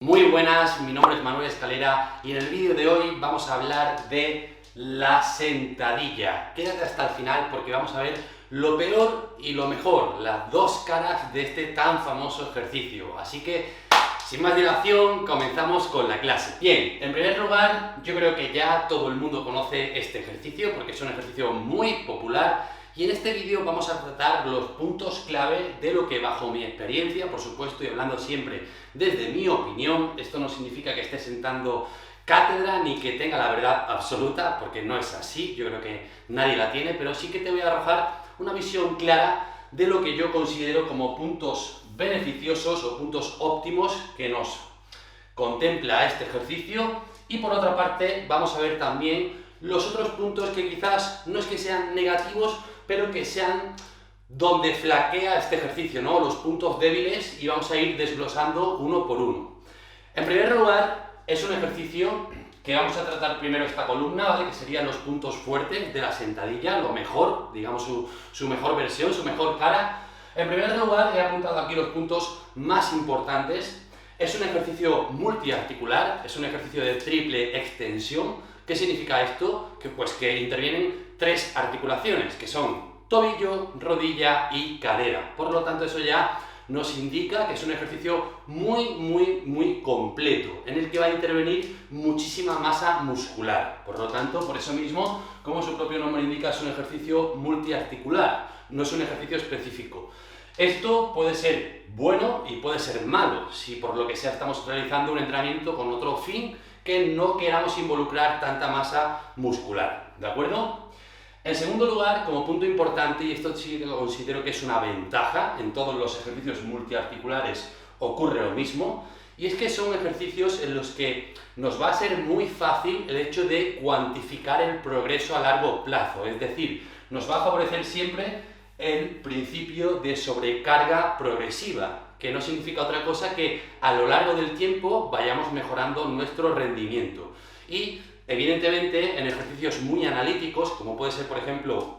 Muy buenas, mi nombre es Manuel Escalera y en el vídeo de hoy vamos a hablar de la sentadilla. Quédate hasta el final porque vamos a ver lo peor y lo mejor, las dos caras de este tan famoso ejercicio. Así que, sin más dilación, comenzamos con la clase. Bien, en primer lugar, yo creo que ya todo el mundo conoce este ejercicio porque es un ejercicio muy popular. Y en este vídeo vamos a tratar los puntos clave de lo que bajo mi experiencia, por supuesto, y hablando siempre desde mi opinión, esto no significa que esté sentando cátedra ni que tenga la verdad absoluta, porque no es así, yo creo que nadie la tiene, pero sí que te voy a arrojar una visión clara de lo que yo considero como puntos beneficiosos o puntos óptimos que nos contempla este ejercicio. Y por otra parte vamos a ver también los otros puntos que quizás no es que sean negativos, pero que sean donde flaquea este ejercicio, ¿no? Los puntos débiles, y vamos a ir desglosando uno por uno. En primer lugar, es un ejercicio que vamos a tratar primero esta columna, ¿vale? Que serían los puntos fuertes de la sentadilla, lo mejor, digamos su mejor versión, su mejor cara. En primer lugar, he apuntado aquí los puntos más importantes. Es un ejercicio multiarticular, es un ejercicio de triple extensión. ¿Qué significa esto? Que intervienen tres articulaciones, que son tobillo, rodilla y cadera. Por lo tanto, eso ya nos indica que es un ejercicio muy completo, en el que va a intervenir muchísima masa muscular. Por lo tanto, por eso mismo, como su propio nombre indica, es un ejercicio multiarticular, no es un ejercicio específico. Esto puede ser bueno y puede ser malo, si por lo que sea estamos realizando un entrenamiento con otro fin que no queramos involucrar tanta masa muscular, ¿de acuerdo? En segundo lugar, como punto importante, y esto sí lo considero que es una ventaja, en todos los ejercicios multiarticulares ocurre lo mismo, y es que son ejercicios en los que nos va a ser muy fácil el hecho de cuantificar el progreso a largo plazo, es decir, nos va a favorecer siempre el principio de sobrecarga progresiva, que no significa otra cosa que a lo largo del tiempo vayamos mejorando nuestro rendimiento. Y evidentemente en ejercicios muy analíticos, como puede ser por ejemplo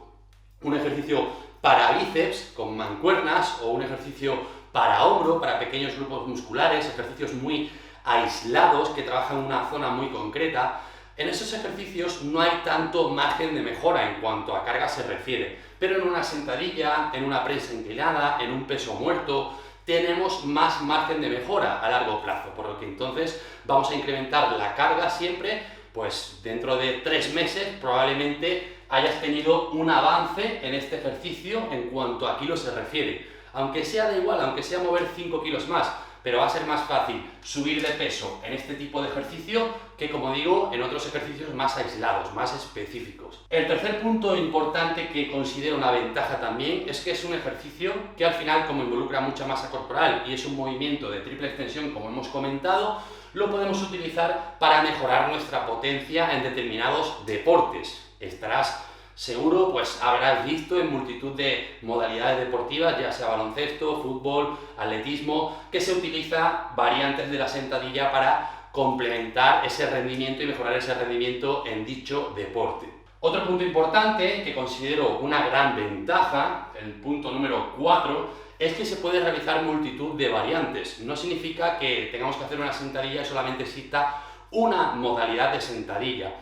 un ejercicio para bíceps con mancuernas o un ejercicio para hombro, para pequeños grupos musculares, ejercicios muy aislados que trabajan una zona muy concreta, en esos ejercicios no hay tanto margen de mejora en cuanto a carga se refiere, pero en una sentadilla, en una prensa inclinada, en un peso muerto, tenemos más margen de mejora a largo plazo, por lo que entonces vamos a incrementar la carga siempre, pues dentro de 3 meses probablemente hayas tenido un avance en este ejercicio en cuanto a kilos se refiere, aunque sea da igual, aunque sea mover 5 kilos más, pero va a ser más fácil subir de peso en este tipo de ejercicio que, como digo, en otros ejercicios más aislados, más específicos. El tercer punto importante que considero una ventaja también es que es un ejercicio que al final, como involucra mucha masa corporal y es un movimiento de triple extensión, como hemos comentado, lo podemos utilizar para mejorar nuestra potencia en determinados deportes. Estarás seguro, pues habrás visto en multitud de modalidades deportivas, ya sea baloncesto, fútbol, atletismo, que se utiliza variantes de la sentadilla para complementar ese rendimiento y mejorar ese rendimiento en dicho deporte. Otro punto importante que considero una gran ventaja, el punto número 4, es que se puede realizar multitud de variantes. No significa que tengamos que hacer una sentadilla y solamente exista una modalidad de sentadilla.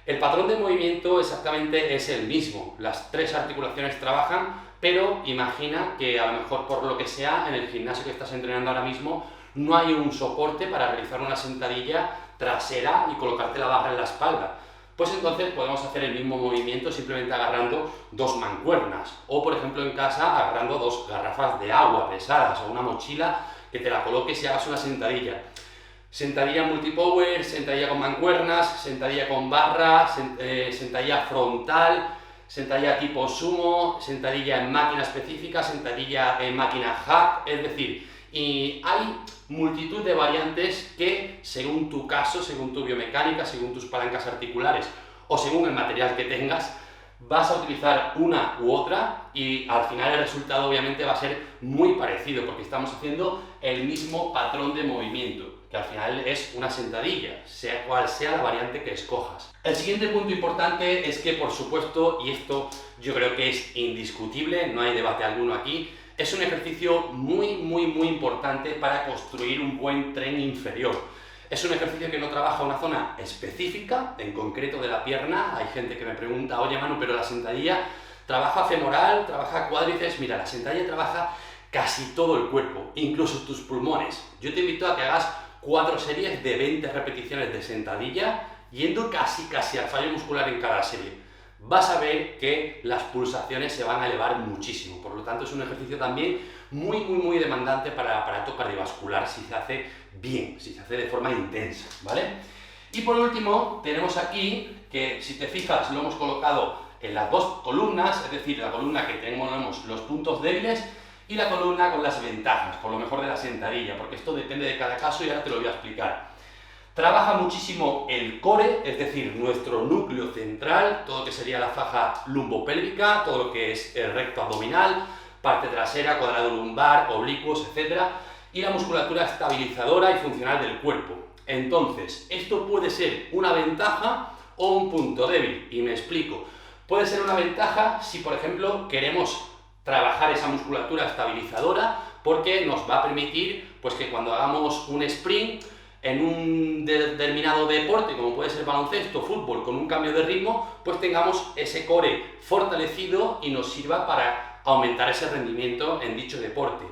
El patrón de movimiento exactamente es el mismo, las tres articulaciones trabajan, pero imagina que a lo mejor por lo que sea en el gimnasio que estás entrenando ahora mismo no hay un soporte para realizar una sentadilla trasera y colocarte la barra en la espalda. Pues entonces podemos hacer el mismo movimiento simplemente agarrando 2 mancuernas o por ejemplo en casa agarrando 2 garrafas de agua pesadas o una mochila que te la coloques y hagas una sentadilla. Sentadilla multipower, sentadilla con mancuernas, sentadilla con barra, sentadilla frontal, sentadilla tipo sumo, sentadilla en máquina específica, sentadilla en máquina hack, es decir, y hay multitud de variantes que según tu caso, según tu biomecánica, según tus palancas articulares o según el material que tengas, vas a utilizar una u otra y al final el resultado obviamente va a ser muy parecido porque estamos haciendo el mismo patrón de movimiento, que al final es una sentadilla, sea cual sea la variante que escojas. El siguiente punto importante es que, por supuesto, y esto yo creo que es indiscutible, no hay debate alguno aquí, es un ejercicio muy importante para construir un buen tren inferior. Es un ejercicio que no trabaja una zona específica, en concreto de la pierna. Hay gente que me pregunta, oye Manu, pero la sentadilla trabaja femoral, trabaja cuádriceps. Mira, la sentadilla trabaja casi todo el cuerpo, incluso tus pulmones. Yo te invito a que hagas 4 series de 20 repeticiones de sentadilla, yendo casi al fallo muscular en cada serie. Vas a ver que las pulsaciones se van a elevar muchísimo. Por lo tanto, es un ejercicio también muy demandante para el aparato cardiovascular si se hace bien, si se hace de forma intensa, ¿vale? Y por último, tenemos aquí que, si te fijas, lo hemos colocado en las dos columnas, es decir, la columna que tenemos los puntos débiles y la columna con las ventajas, por lo mejor de la sentadilla, porque esto depende de cada caso y ahora te lo voy a explicar. Trabaja muchísimo el core, es decir, nuestro núcleo central, todo lo que sería la faja lumbopélvica, todo lo que es el recto abdominal, parte trasera, cuadrado lumbar, oblicuos, etc. Y la musculatura estabilizadora y funcional del cuerpo. Entonces, esto puede ser una ventaja o un punto débil, y me explico. Puede ser una ventaja si, por ejemplo, queremos trabajar esa musculatura estabilizadora, porque nos va a permitir pues, que cuando hagamos un sprint en un determinado deporte, como puede ser baloncesto, fútbol, con un cambio de ritmo, pues tengamos ese core fortalecido y nos sirva para aumentar ese rendimiento en dicho deporte.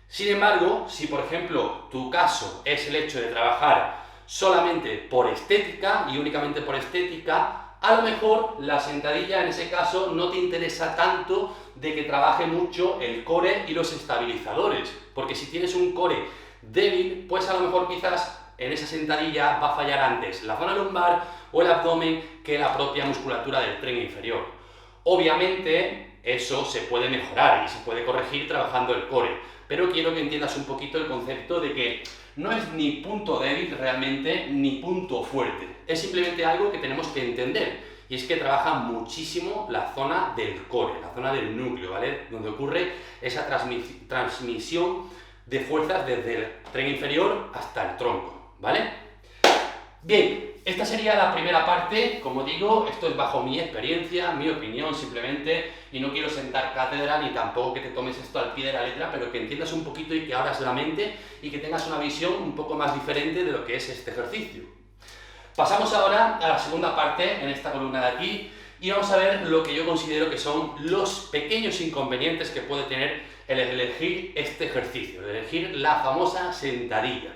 Sin embargo, si por ejemplo tu caso es el hecho de trabajar solamente por estética y únicamente por estética, a lo mejor la sentadilla en ese caso no te interesa tanto de que trabaje mucho el core y los estabilizadores, porque si tienes un core débil, pues a lo mejor quizás en esa sentadilla va a fallar antes la zona lumbar o el abdomen que la propia musculatura del tren inferior. Obviamente eso se puede mejorar y se puede corregir trabajando el core, pero quiero que entiendas un poquito el concepto de que no es ni punto débil realmente ni punto fuerte, es simplemente algo que tenemos que entender, y es que trabaja muchísimo la zona del core, la zona del núcleo, ¿vale? Donde ocurre esa transmisión de fuerzas desde el tren inferior hasta el tronco, ¿vale? Bien, esta sería la primera parte. Como digo, esto es bajo mi experiencia, mi opinión simplemente, y no quiero sentar cátedra ni tampoco que te tomes esto al pie de la letra, pero que entiendas un poquito y que abras la mente y que tengas una visión un poco más diferente de lo que es este ejercicio. Pasamos ahora a la segunda parte en esta columna de aquí y vamos a ver lo que yo considero que son los pequeños inconvenientes que puede tener el elegir este ejercicio, el elegir la famosa sentadilla.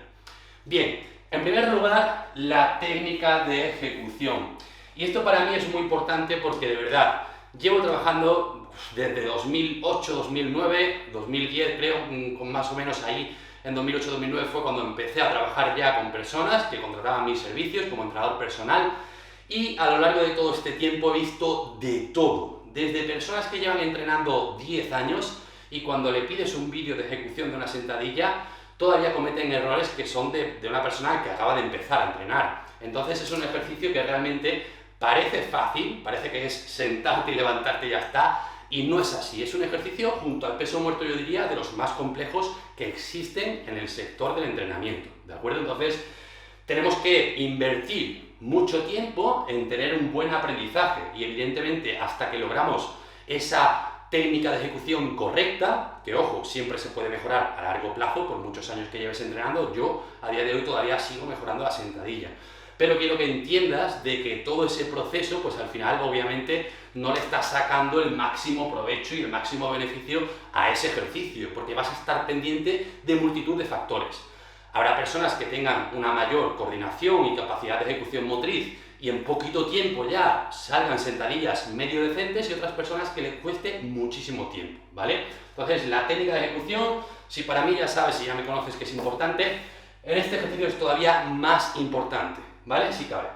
Bien, en primer lugar, la técnica de ejecución. Y esto para mí es muy importante porque de verdad llevo trabajando desde 2008, 2009, 2010 creo, con más o menos ahí. En 2008-2009 fue cuando empecé a trabajar ya con personas que contrataban mis servicios como entrenador personal, y a lo largo de todo este tiempo he visto de todo, desde personas que llevan entrenando 10 años y cuando le pides un vídeo de ejecución de una sentadilla todavía cometen errores que son de una persona que acaba de empezar a entrenar. Entonces es un ejercicio que realmente parece fácil, parece que es sentarte y levantarte y ya está, y no es así. Es un ejercicio, junto al peso muerto, yo diría, de los más complejos que existen en el sector del entrenamiento, ¿de acuerdo? Entonces tenemos que invertir mucho tiempo en tener un buen aprendizaje y evidentemente hasta que logramos esa técnica de ejecución correcta, que ojo, siempre se puede mejorar a largo plazo, por muchos años que lleves entrenando, yo a día de hoy todavía sigo mejorando la sentadilla. Pero quiero que entiendas de que todo ese proceso, pues al final obviamente no le estás sacando el máximo provecho y el máximo beneficio a ese ejercicio, porque vas a estar pendiente de multitud de factores. Habrá personas que tengan una mayor coordinación y capacidad de ejecución motriz y en poquito tiempo ya salgan sentadillas medio decentes, y otras personas que les cueste muchísimo tiempo, ¿vale? Entonces, la técnica de ejecución, si para mí ya sabes, si ya me conoces que es importante, en este ejercicio es todavía más importante, ¿vale? Si cabe.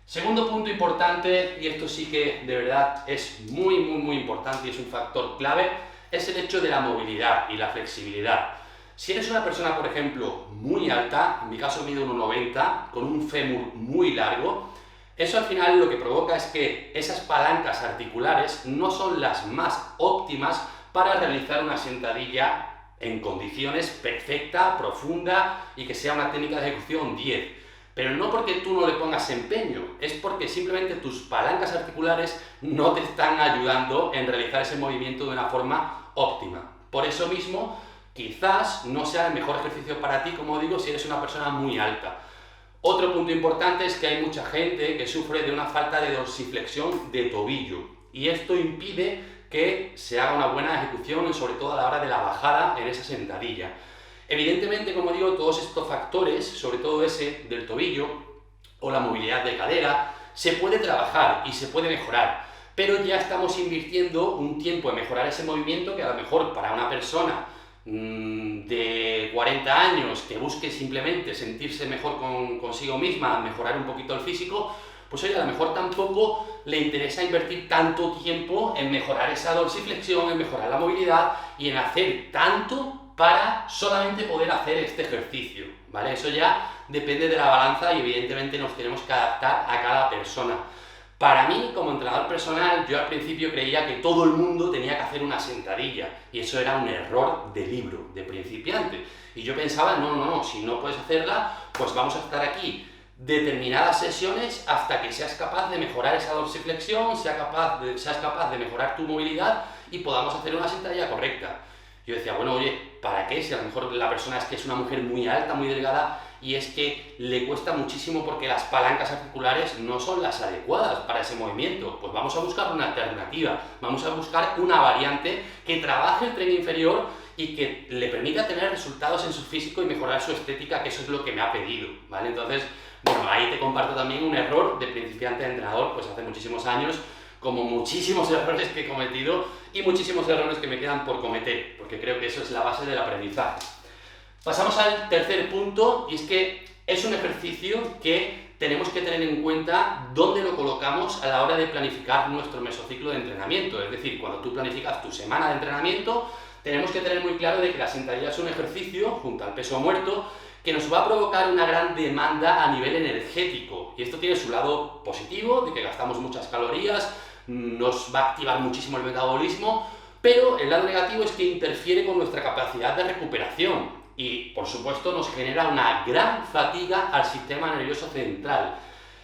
Segundo punto importante, y esto sí que de verdad es muy importante y es un factor clave, es el hecho de la movilidad y la flexibilidad. Si eres una persona, por ejemplo, muy alta, en mi caso mido 1,90, con un fémur muy largo, eso al final lo que provoca es que esas palancas articulares no son las más óptimas para realizar una sentadilla en condiciones perfecta, profunda y que sea una técnica de ejecución 10. Pero no porque tú no le pongas empeño, es porque simplemente tus palancas articulares no te están ayudando en realizar ese movimiento de una forma óptima. Por eso mismo, quizás no sea el mejor ejercicio para ti, como digo, si eres una persona muy alta. Otro punto importante es que hay mucha gente que sufre de una falta de dorsiflexión de tobillo y esto impide que se haga una buena ejecución, sobre todo a la hora de la bajada en esa sentadilla. Evidentemente, como digo, todos estos factores, sobre todo ese del tobillo o la movilidad de cadera, se puede trabajar y se puede mejorar, pero ya estamos invirtiendo un tiempo en mejorar ese movimiento que a lo mejor para una persona de 40 años que busque simplemente sentirse mejor consigo misma, mejorar un poquito el físico, pues oye, a lo mejor tampoco le interesa invertir tanto tiempo en mejorar esa dorsiflexión, en mejorar la movilidad y en hacer tanto para solamente poder hacer este ejercicio, ¿vale? Eso ya depende de la balanza y evidentemente nos tenemos que adaptar a cada persona. Para mí, como entrenador personal, yo al principio creía que todo el mundo tenía que hacer una sentadilla y eso era un error de libro, de principiante. Y yo pensaba, no, si no puedes hacerla, pues vamos a estar aquí determinadas sesiones hasta que seas capaz de mejorar esa dorsiflexión, seas capaz de mejorar tu movilidad y podamos hacer una sentadilla correcta. Yo decía, bueno, oye, ¿para qué? Si a lo mejor la persona es que es una mujer muy alta, muy delgada, y es que le cuesta muchísimo porque las palancas articulares no son las adecuadas para ese movimiento. Pues vamos a buscar una alternativa, vamos a buscar una variante que trabaje el tren inferior y que le permita tener resultados en su físico y mejorar su estética, que eso es lo que me ha pedido, ¿vale? Entonces, bueno, ahí te comparto también un error de principiante de entrenador, pues hace muchísimos años, como muchísimos errores que he cometido y muchísimos errores que me quedan por cometer, porque creo que eso es la base del aprendizaje. Pasamos al tercer punto, y es que es un ejercicio que tenemos que tener en cuenta dónde lo colocamos a la hora de planificar nuestro mesociclo de entrenamiento. Es decir, cuando tú planificas tu semana de entrenamiento, tenemos que tener muy claro de que la sentadilla es un ejercicio, junto al peso muerto, que nos va a provocar una gran demanda a nivel energético. Y esto tiene su lado positivo, de que gastamos muchas calorías, nos va a activar muchísimo el metabolismo, pero el lado negativo es que interfiere con nuestra capacidad de recuperación. Y, por supuesto, nos genera una gran fatiga al sistema nervioso central.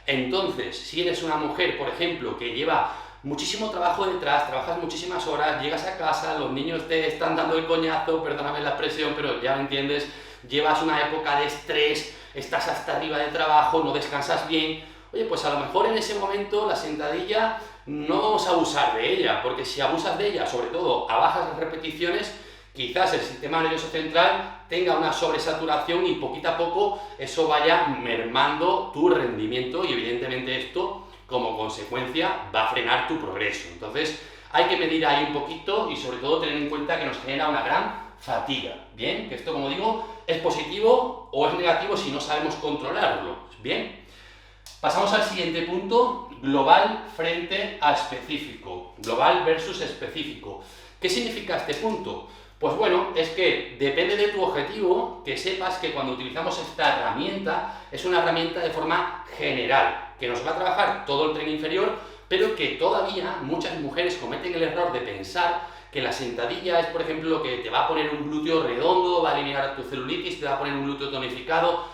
Entonces, si eres una mujer, por ejemplo, que lleva muchísimo trabajo detrás, trabajas muchísimas horas, llegas a casa, los niños te están dando el coñazo, perdóname la expresión, pero ya me entiendes, llevas una época de estrés, estás hasta arriba de trabajo, no descansas bien, oye, pues a lo mejor en ese momento la sentadilla no vamos a abusar de ella, porque si abusas de ella, sobre todo a bajas repeticiones, quizás el sistema nervioso central tenga una sobresaturación y poquito a poco eso vaya mermando tu rendimiento y evidentemente esto como consecuencia va a frenar tu progreso. Entonces hay que medir ahí un poquito y sobre todo tener en cuenta que nos genera una gran fatiga. Bien, que esto, como digo, es positivo o es negativo si no sabemos controlarlo. Bien, pasamos al siguiente punto, global frente a específico, global versus específico. ¿Qué significa este punto? Pues bueno, es que depende de tu objetivo, que sepas que cuando utilizamos esta herramienta, es una herramienta de forma general, que nos va a trabajar todo el tren inferior, pero que todavía muchas mujeres cometen el error de pensar que la sentadilla es, por ejemplo, lo que te va a poner un glúteo redondo, va a eliminar tu celulitis, te va a poner un glúteo tonificado.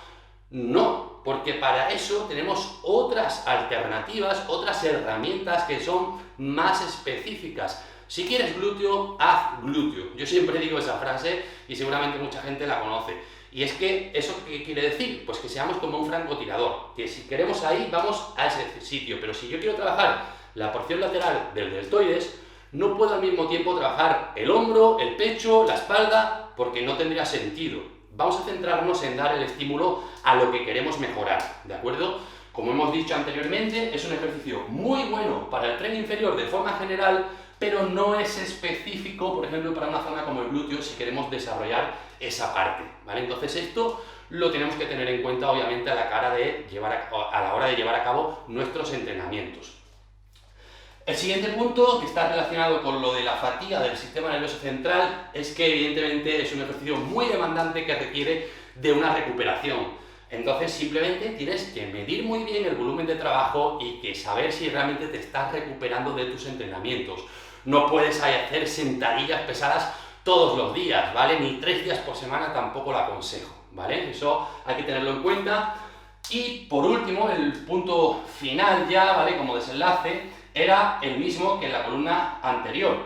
No, porque para eso tenemos otras alternativas, otras herramientas que son más específicas. Si quieres glúteo, haz glúteo. Yo siempre digo esa frase y seguramente mucha gente la conoce. Y es que, ¿eso qué quiere decir? Pues que seamos como un francotirador, que si queremos ahí, vamos a ese sitio. Pero si yo quiero trabajar la porción lateral del deltoides, no puedo al mismo tiempo trabajar el hombro, el pecho, la espalda, porque no tendría sentido. Vamos a centrarnos en dar el estímulo a lo que queremos mejorar, ¿de acuerdo? Como hemos dicho anteriormente, es un ejercicio muy bueno para el tren inferior de forma general, pero no es específico, por ejemplo, para una zona como el glúteo si queremos desarrollar esa parte, ¿vale? Entonces esto lo tenemos que tener en cuenta, obviamente, a la hora de llevar a cabo nuestros entrenamientos. El siguiente punto, que está relacionado con lo de la fatiga del sistema nervioso central, es que evidentemente es un ejercicio muy demandante que requiere de una recuperación. Entonces simplemente tienes que medir muy bien el volumen de trabajo y que saber si realmente te estás recuperando de tus entrenamientos. No puedes hacer sentadillas pesadas todos los días, ¿vale? Ni 3 días por semana tampoco lo aconsejo, ¿vale? Eso hay que tenerlo en cuenta. Y por último, el punto final ya, ¿vale? Como desenlace, era el mismo que en la columna anterior.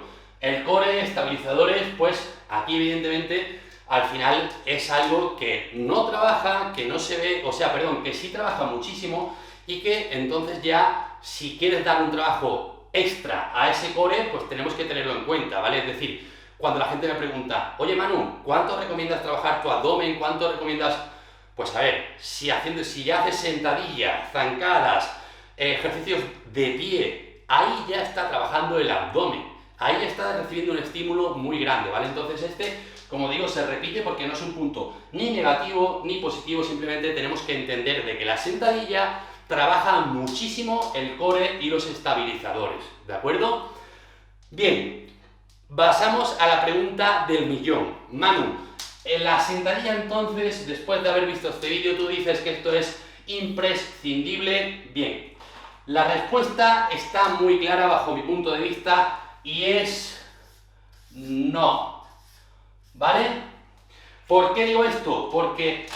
El core, estabilizadores, pues aquí evidentemente al final es algo que no trabaja, que no se ve, o sea, perdón, que sí trabaja muchísimo y que entonces ya si quieres dar un trabajo extra a ese core, pues tenemos que tenerlo en cuenta, ¿vale? Es decir, cuando la gente me pregunta, oye Manu, ¿cuánto recomiendas trabajar tu abdomen? ¿Cuánto recomiendas? Pues a ver, si ya haces sentadillas, zancadas, ejercicios de pie, ahí ya está trabajando el abdomen, ahí ya está recibiendo un estímulo muy grande, ¿vale? Entonces como digo, se repite porque no es un punto ni negativo ni positivo, simplemente tenemos que entender de que la sentadilla trabaja muchísimo el core y los estabilizadores, ¿de acuerdo? Bien, pasamos a la pregunta del millón. Manu, en la sentadilla entonces, después de haber visto este vídeo, tú dices que esto es imprescindible. Bien, la respuesta está muy clara bajo mi punto de vista y es no. ¿Vale? ¿Por qué digo esto? Porque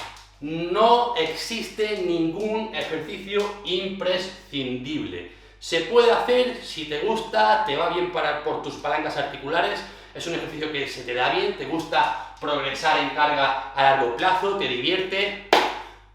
no existe ningún ejercicio imprescindible. Se puede hacer si te gusta, te va bien por tus palancas articulares, es un ejercicio que se te da bien, te gusta progresar en carga a largo plazo, te divierte.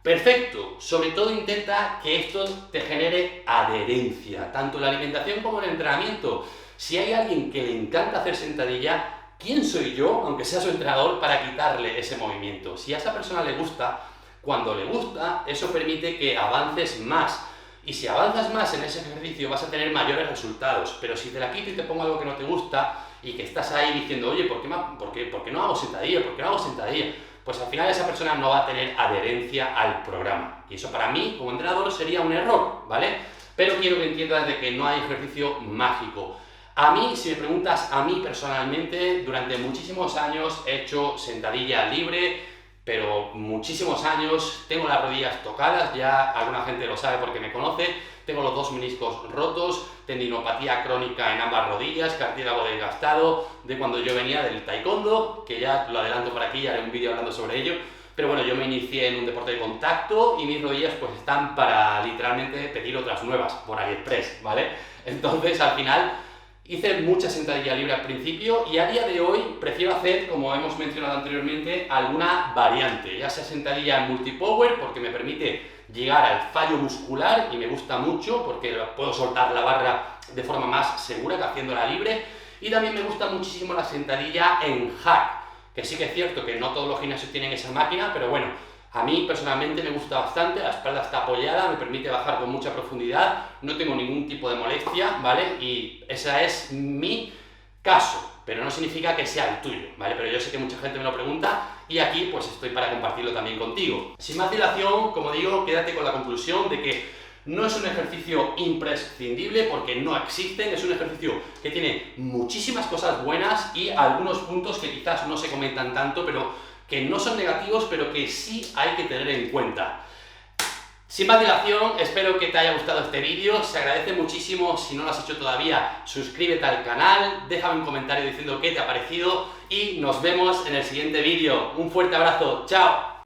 Perfecto, sobre todo intenta que esto te genere adherencia, tanto en la alimentación como en el entrenamiento. Si hay alguien que le encanta hacer sentadilla, ¿quién soy yo, aunque sea su entrenador, para quitarle ese movimiento? Si a esa persona le gusta, cuando le gusta, eso permite que avances más. Y si avanzas más en ese ejercicio vas a tener mayores resultados. Pero si te la quito y te pongo algo que no te gusta y que estás ahí diciendo, oye, ¿por qué no hago sentadilla? ¿Por qué no hago sentadilla? Pues al final esa persona no va a tener adherencia al programa. Y eso para mí, como entrenador, sería un error, ¿vale? Pero quiero que entiendas de que no hay ejercicio mágico. A mí, si me preguntas a mí personalmente, durante muchísimos años he hecho sentadilla libre, pero muchísimos años, tengo las rodillas tocadas, ya alguna gente lo sabe porque me conoce, tengo los dos meniscos rotos, tendinopatía crónica en ambas rodillas, cartílago desgastado, de cuando yo venía del taekwondo, que ya lo adelanto por aquí, haré un vídeo hablando sobre ello, pero bueno, yo me inicié en un deporte de contacto y mis rodillas pues están para literalmente pedir otras nuevas por AliExpress, ¿vale? Entonces al final hice mucha sentadilla libre al principio y a día de hoy prefiero hacer, como hemos mencionado anteriormente, alguna variante, ya sea sentadilla multipower porque me permite llegar al fallo muscular y me gusta mucho porque puedo soltar la barra de forma más segura que haciéndola libre, y también me gusta muchísimo la sentadilla en hack, que sí que es cierto que no todos los gimnasios tienen esa máquina, pero bueno, a mí personalmente me gusta bastante, la espalda está apoyada, me permite bajar con mucha profundidad, no tengo ningún tipo de molestia, ¿vale? Y ese es mi caso, pero no significa que sea el tuyo, ¿vale? Pero yo sé que mucha gente me lo pregunta y aquí pues estoy para compartirlo también contigo. Sin más dilación, como digo, quédate con la conclusión de que no es un ejercicio imprescindible porque no existen, es un ejercicio que tiene muchísimas cosas buenas y algunos puntos que quizás no se comentan tanto, pero que no son negativos, pero que sí hay que tener en cuenta. Sin más dilación, espero que te haya gustado este vídeo, se agradece muchísimo, si no lo has hecho todavía, suscríbete al canal, déjame un comentario diciendo qué te ha parecido y nos vemos en el siguiente vídeo. Un fuerte abrazo, ¡chao!